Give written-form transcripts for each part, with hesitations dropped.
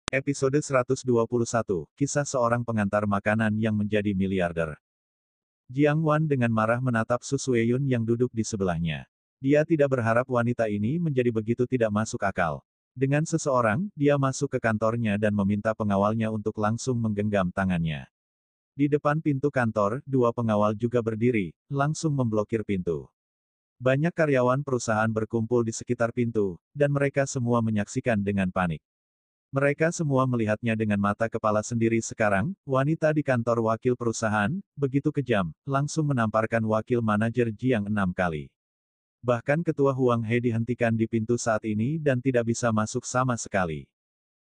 Episode 121, Kisah Seorang Pengantar Makanan yang Menjadi Miliarder. Jiang Wan dengan marah menatap Su Sueyun yang duduk di sebelahnya. Dia tidak berharap wanita ini menjadi begitu tidak masuk akal. Dengan seseorang, dia masuk ke kantornya dan meminta pengawalnya untuk langsung menggenggam tangannya. Di depan pintu kantor, dua pengawal juga berdiri, langsung memblokir pintu. Banyak karyawan perusahaan berkumpul di sekitar pintu, dan mereka semua menyaksikan dengan panik. Mereka semua melihatnya dengan mata kepala sendiri sekarang, wanita di kantor wakil perusahaan, begitu kejam, langsung menamparkan wakil manajer Jiang 6 kali. Bahkan ketua Huang He dihentikan di pintu saat ini dan tidak bisa masuk sama sekali.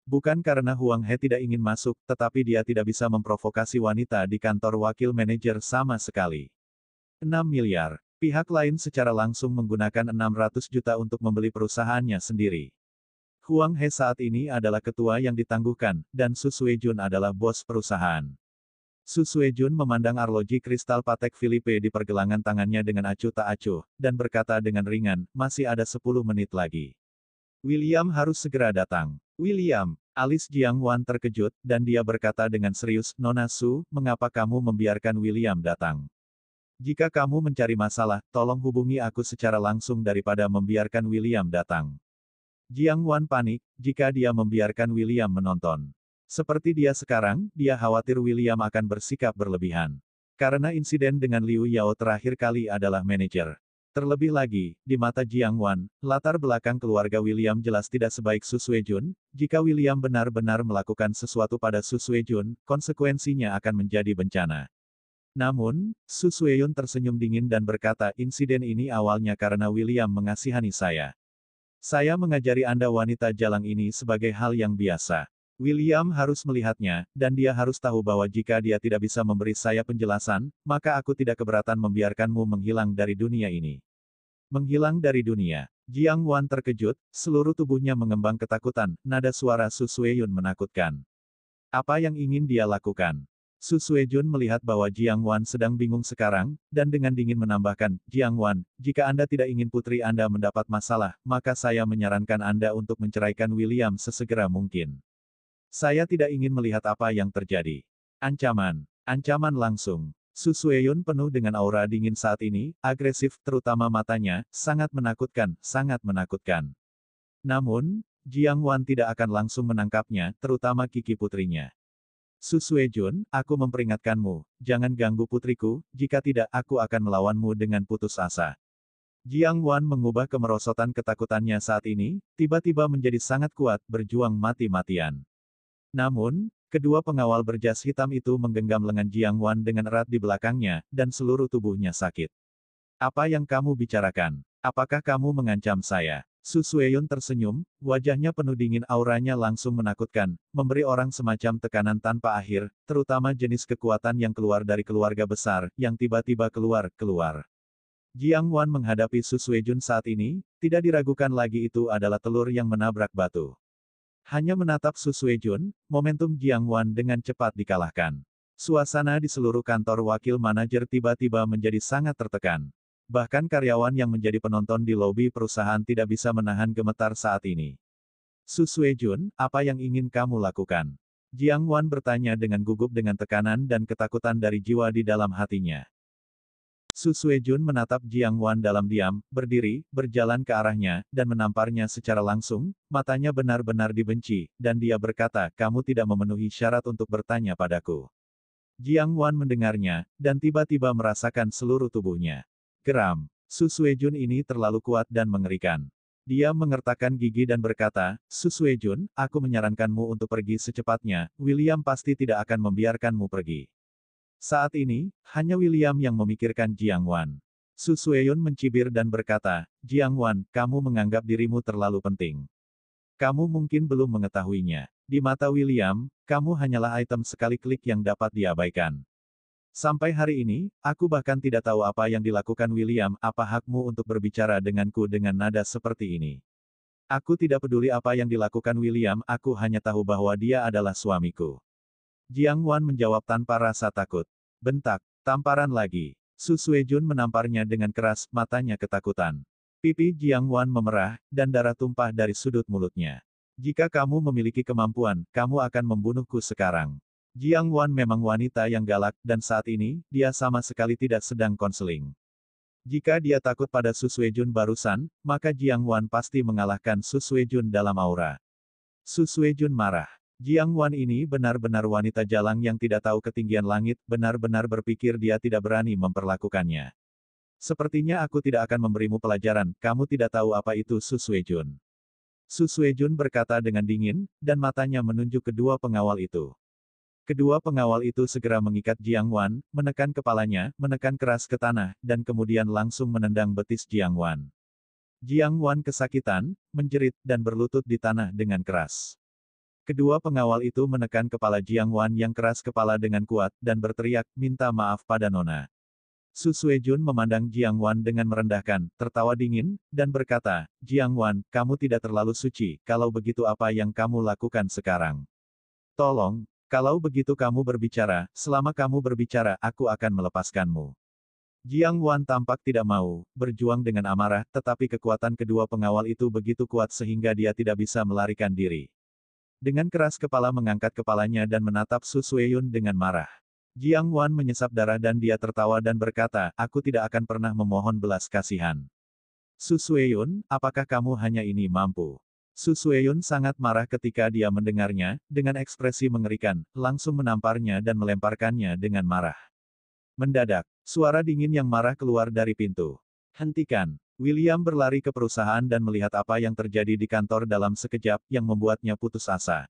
Bukan karena Huang He tidak ingin masuk, tetapi dia tidak bisa memprovokasi wanita di kantor wakil manajer sama sekali. 6 miliar. Pihak lain secara langsung menggunakan 600 juta untuk membeli perusahaannya sendiri. Huang He saat ini adalah ketua yang ditangguhkan, dan Su Suejun adalah bos perusahaan. Su Suejun memandang arloji kristal Patek Philippe di pergelangan tangannya dengan acuh tak acuh, dan berkata dengan ringan, masih ada 10 menit lagi. William harus segera datang. William, alis Jiang Wan terkejut, dan dia berkata dengan serius, Nona Su, mengapa kamu membiarkan William datang? Jika kamu mencari masalah, tolong hubungi aku secara langsung daripada membiarkan William datang. Jiang Wan panik, jika dia membiarkan William menonton. Seperti dia sekarang, dia khawatir William akan bersikap berlebihan. Karena insiden dengan Liu Yao terakhir kali adalah manajer. Terlebih lagi, di mata Jiang Wan, latar belakang keluarga William jelas tidak sebaik Su Suejun. Jika William benar-benar melakukan sesuatu pada Su Suejun, konsekuensinya akan menjadi bencana. Namun, Su Sueyun tersenyum dingin dan berkata, insiden ini awalnya karena William mengasihani saya. Saya mengajari Anda wanita jalang ini sebagai hal yang biasa. William harus melihatnya, dan dia harus tahu bahwa jika dia tidak bisa memberi saya penjelasan, maka aku tidak keberatan membiarkanmu menghilang dari dunia ini. Menghilang dari dunia. Jiang Wan terkejut, seluruh tubuhnya mengembang ketakutan, nada suara Su Sueyun menakutkan. Apa yang ingin dia lakukan? Su Suejun melihat bahwa Jiang Wan sedang bingung sekarang, dan dengan dingin menambahkan, Jiang Wan, jika Anda tidak ingin putri Anda mendapat masalah, maka saya menyarankan Anda untuk menceraikan William sesegera mungkin. Saya tidak ingin melihat apa yang terjadi. Ancaman. Ancaman langsung. Su Sueyun penuh dengan aura dingin saat ini, agresif, terutama matanya, sangat menakutkan, sangat menakutkan. Namun, Jiang Wan tidak akan langsung menangkapnya, terutama Kiki putrinya. Su Suejun, aku memperingatkanmu, jangan ganggu putriku, jika tidak aku akan melawanmu dengan putus asa. Jiang Wan mengubah kemerosotan ketakutannya saat ini, tiba-tiba menjadi sangat kuat, berjuang mati-matian. Namun, kedua pengawal berjas hitam itu menggenggam lengan Jiang Wan dengan erat di belakangnya, dan seluruh tubuhnya sakit. Apa yang kamu bicarakan? Apakah kamu mengancam saya? Su Sueyun tersenyum, wajahnya penuh dingin, auranya langsung menakutkan, memberi orang semacam tekanan tanpa akhir, terutama jenis kekuatan yang keluar dari keluarga besar, yang tiba-tiba keluar. Jiang Wan menghadapi Su Suejun saat ini, tidak diragukan lagi itu adalah telur yang menabrak batu. Hanya menatap Su Suejun, momentum Jiang Wan dengan cepat dikalahkan. Suasana di seluruh kantor wakil manajer tiba-tiba menjadi sangat tertekan. Bahkan karyawan yang menjadi penonton di lobi perusahaan tidak bisa menahan gemetar saat ini. Su Suejun, apa yang ingin kamu lakukan? Jiang Wan bertanya dengan gugup dengan tekanan dan ketakutan dari jiwa di dalam hatinya. Su Suejun menatap Jiang Wan dalam diam, berdiri, berjalan ke arahnya, dan menamparnya secara langsung, matanya benar-benar dibenci, dan dia berkata, kamu tidak memenuhi syarat untuk bertanya padaku. Jiang Wan mendengarnya, dan tiba-tiba merasakan seluruh tubuhnya. Geram. Su Suejun ini terlalu kuat dan mengerikan. Dia mengertakkan gigi dan berkata, Su Suejun, aku menyarankanmu untuk pergi secepatnya, William pasti tidak akan membiarkanmu pergi. Saat ini, hanya William yang memikirkan Jiang Wan. Su Sueyun mencibir dan berkata, Jiang Wan, kamu menganggap dirimu terlalu penting. Kamu mungkin belum mengetahuinya. Di mata William, kamu hanyalah item sekali klik yang dapat diabaikan. Sampai hari ini, aku bahkan tidak tahu apa yang dilakukan William, apa hakmu untuk berbicara denganku dengan nada seperti ini. Aku tidak peduli apa yang dilakukan William, aku hanya tahu bahwa dia adalah suamiku. Jiang Wan menjawab tanpa rasa takut. Bentak, tamparan lagi. Su Suejun menamparnya dengan keras, matanya ketakutan. Pipi Jiang Wan memerah, dan darah tumpah dari sudut mulutnya. Jika kamu memiliki kemampuan, kamu akan membunuhku sekarang. Jiang Wan memang wanita yang galak, dan saat ini, dia sama sekali tidak sedang konseling. Jika dia takut pada Su Suejun barusan, maka Jiang Wan pasti mengalahkan Su Suejun dalam aura. Su Suejun marah. Jiang Wan ini benar-benar wanita jalang yang tidak tahu ketinggian langit, benar-benar berpikir dia tidak berani memperlakukannya. Sepertinya aku tidak akan memberimu pelajaran, kamu tidak tahu apa itu Su Suejun. Su Suejun berkata dengan dingin, dan matanya menunjuk kedua pengawal itu. Kedua pengawal itu segera mengikat Jiang Wan, menekan kepalanya, menekan keras ke tanah, dan kemudian langsung menendang betis Jiang Wan. Jiang Wan kesakitan, menjerit, dan berlutut di tanah dengan keras. Kedua pengawal itu menekan kepala Jiang Wan yang keras kepala dengan kuat, dan berteriak, minta maaf pada Nona. Su Suejun memandang Jiang Wan dengan merendahkan, tertawa dingin, dan berkata, Jiang Wan, kamu tidak terlalu suci, kalau begitu apa yang kamu lakukan sekarang? Tolong, kalau begitu kamu berbicara, selama kamu berbicara, aku akan melepaskanmu. Jiang Wan tampak tidak mau, berjuang dengan amarah, tetapi kekuatan kedua pengawal itu begitu kuat sehingga dia tidak bisa melarikan diri. Dengan keras kepala mengangkat kepalanya dan menatap Su Sueyun dengan marah. Jiang Wan menyesap darah dan dia tertawa dan berkata, aku tidak akan pernah memohon belas kasihan. Su Sueyun, apakah kamu hanya ini mampu? Su Sueyun sangat marah ketika dia mendengarnya, dengan ekspresi mengerikan, langsung menamparnya dan melemparkannya dengan marah. Mendadak, suara dingin yang marah keluar dari pintu. Hentikan. William berlari ke perusahaan dan melihat apa yang terjadi di kantor dalam sekejap, yang membuatnya putus asa.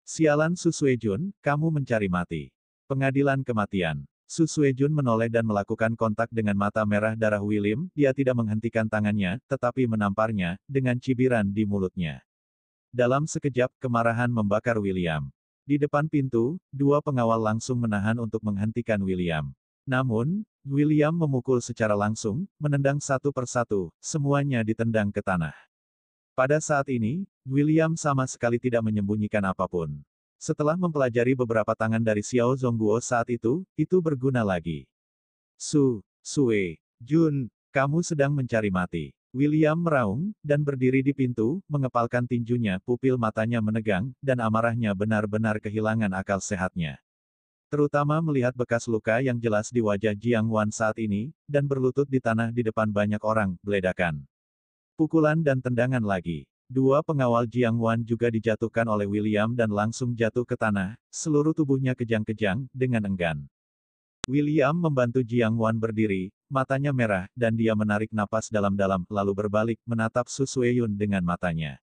Sialan Su Suejun, kamu mencari mati. Pengadilan kematian. Su Suejun menoleh dan melakukan kontak dengan mata merah darah William, dia tidak menghentikan tangannya, tetapi menamparnya, dengan cibiran di mulutnya. Dalam sekejap, kemarahan membakar William. Di depan pintu, dua pengawal langsung menahan untuk menghentikan William. Namun, William memukul secara langsung, menendang satu persatu, semuanya ditendang ke tanah. Pada saat ini, William sama sekali tidak menyembunyikan apapun. Setelah mempelajari beberapa tangan dari Xiao Zongguo saat itu berguna lagi. Su Suejun, kamu sedang mencari mati. William meraung, dan berdiri di pintu, mengepalkan tinjunya, pupil matanya menegang, dan amarahnya benar-benar kehilangan akal sehatnya. Terutama melihat bekas luka yang jelas di wajah Jiang Wan saat ini, dan berlutut di tanah di depan banyak orang, bledakan. Pukulan dan tendangan lagi. Dua pengawal Jiang Wan juga dijatuhkan oleh William dan langsung jatuh ke tanah, seluruh tubuhnya kejang-kejang, dengan enggan. William membantu Jiang Wan berdiri, matanya merah, dan dia menarik napas dalam-dalam, lalu berbalik, menatap Su Sueyun dengan matanya.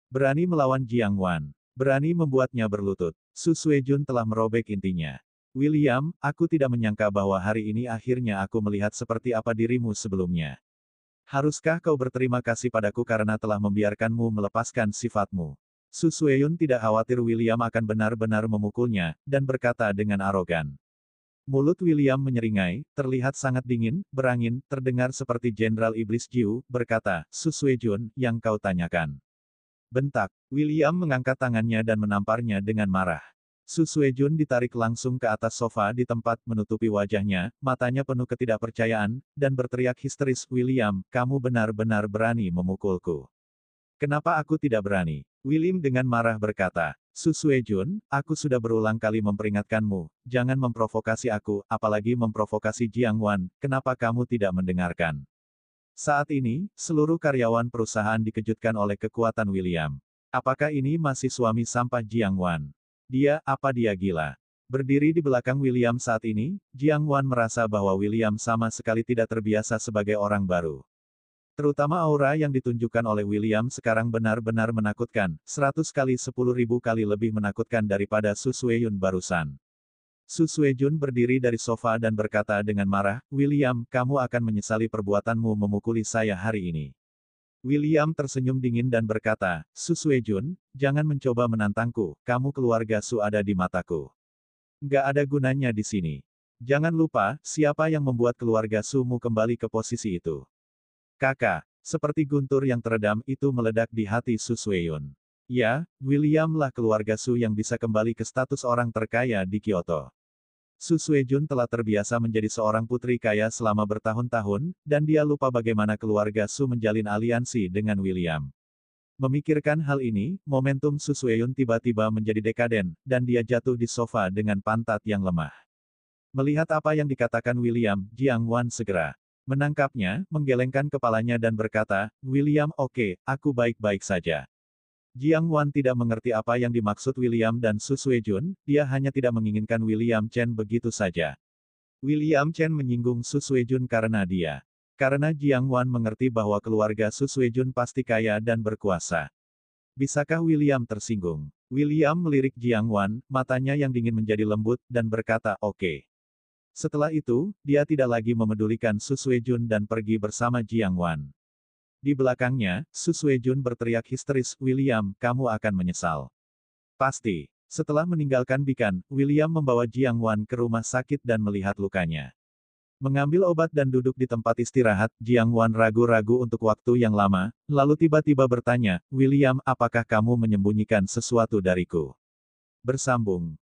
Berani melawan Jiang Wan. Berani membuatnya berlutut. Su Suejun telah merobek intinya. William, aku tidak menyangka bahwa hari ini akhirnya aku melihat seperti apa dirimu sebelumnya. Haruskah kau berterima kasih padaku karena telah membiarkanmu melepaskan sifatmu? Su Sueyun tidak khawatir William akan benar-benar memukulnya, dan berkata dengan arogan. Mulut William menyeringai, terlihat sangat dingin, berangin, terdengar seperti Jenderal Iblis Jiu, berkata, Su Suejun, yang kau tanyakan. Bentak. William mengangkat tangannya dan menamparnya dengan marah. Su Suejun ditarik langsung ke atas sofa di tempat menutupi wajahnya, matanya penuh ketidakpercayaan, dan berteriak histeris, William, kamu benar-benar berani memukulku. Kenapa aku tidak berani? William dengan marah berkata, Su Suejun, aku sudah berulang kali memperingatkanmu, jangan memprovokasi aku, apalagi memprovokasi Jiang Wan, kenapa kamu tidak mendengarkan? Saat ini, seluruh karyawan perusahaan dikejutkan oleh kekuatan William. Apakah ini masih suami sampah Jiang Wan? Apa dia gila? Berdiri di belakang William saat ini, Jiang Wan merasa bahwa William sama sekali tidak terbiasa sebagai orang baru. Terutama aura yang ditunjukkan oleh William sekarang benar-benar menakutkan, 100 kali 10.000 kali lebih menakutkan daripada Su Sueyun barusan. Su Suejun berdiri dari sofa dan berkata dengan marah, William, kamu akan menyesali perbuatanmu memukuli saya hari ini. William tersenyum dingin dan berkata, Su Suejun, jangan mencoba menantangku, kamu keluarga Su ada di mataku. Nggak ada gunanya di sini. Jangan lupa, siapa yang membuat keluarga Su-mu kembali ke posisi itu. Kakak, seperti guntur yang teredam itu meledak di hati Su Sueyun. Ya, William lah keluarga Su yang bisa kembali ke status orang terkaya di Kyoto. Su Suejun telah terbiasa menjadi seorang putri kaya selama bertahun-tahun, dan dia lupa bagaimana keluarga Su menjalin aliansi dengan William. Memikirkan hal ini, momentum Su Sueyun tiba-tiba menjadi dekaden, dan dia jatuh di sofa dengan pantat yang lemah. Melihat apa yang dikatakan William, Jiang Wan segera menangkapnya, menggelengkan kepalanya dan berkata, "William, oke, aku baik-baik saja." Jiang Wan tidak mengerti apa yang dimaksud William dan Su Suejun, dia hanya tidak menginginkan William Chen begitu saja. William Chen menyinggung Su Suejun karena Jiang Wan mengerti bahwa keluarga Su Suejun pasti kaya dan berkuasa. Bisakah William tersinggung? William melirik Jiang Wan, matanya yang dingin menjadi lembut, dan berkata, "Oke." Setelah itu, dia tidak lagi memedulikan Su Suejun dan pergi bersama Jiang Wan. Di belakangnya, Su Suejun berteriak histeris, "William, kamu akan menyesal. Pasti." Setelah meninggalkan Bikan, William membawa Jiang Wan ke rumah sakit dan melihat lukanya. Mengambil obat dan duduk di tempat istirahat, Jiang Wan ragu-ragu untuk waktu yang lama, lalu tiba-tiba bertanya, "William, apakah kamu menyembunyikan sesuatu dariku?" Bersambung.